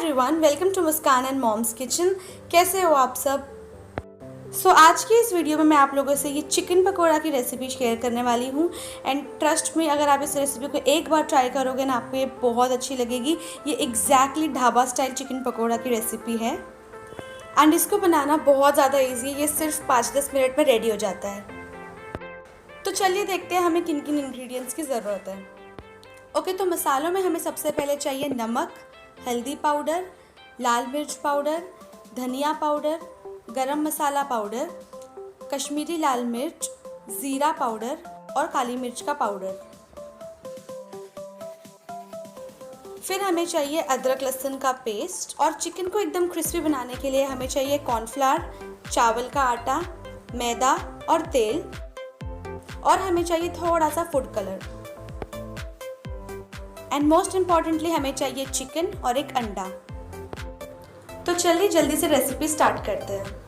Everyone, welcome to Muskan and mom's kitchen. कैसे हो आप सब? आज की इस वीडियो में मैं आप लोगों से ये चिकन पकोड़ा की रेसिपी शेयर करने वाली हूँ। एंड ट्रस्ट में, अगर आप इस रेसिपी को एक बार ट्राई करोगे ना, आपको ये बहुत अच्छी लगेगी। ये exactly dhaba style chicken pakora की रेसिपी है एंड इसको बनाना बहुत ज़्यादा ईजी है। ये सिर्फ 5-10 मिनट में रेडी हो जाता है। तो चलिए देखते हैं हमें किन किन इंग्रेडिएंट्स की ज़रूरत है। ओके, तो मसालों में हमें सबसे पहले चाहिए नमक, हल्दी पाउडर, लाल मिर्च पाउडर, धनिया पाउडर, गरम मसाला पाउडर, कश्मीरी लाल मिर्च, ज़ीरा पाउडर और काली मिर्च का पाउडर। फिर हमें चाहिए अदरक लहसुन का पेस्ट और चिकन को एकदम क्रिस्पी बनाने के लिए हमें चाहिए कॉर्नफ्लोर, चावल का आटा, मैदा और तेल, और हमें चाहिए थोड़ा सा food colour. And most importantly हमें चाहिए चिकन और एक अंडा। तो चलिए जल्दी से रेसिपी स्टार्ट करते हैं।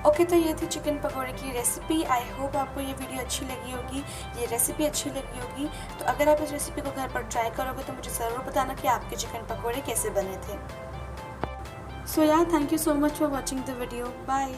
ओके, तो ये थी चिकन पकौड़े की रेसिपी। आई होप आपको ये वीडियो अच्छी लगी होगी, ये रेसिपी अच्छी लगी होगी। तो अगर आप इस रेसिपी को घर पर ट्राई करोगे तो मुझे ज़रूर बताना कि आपके चिकन पकौड़े कैसे बने थे। सो यार, thank you so much for watching the video. Bye.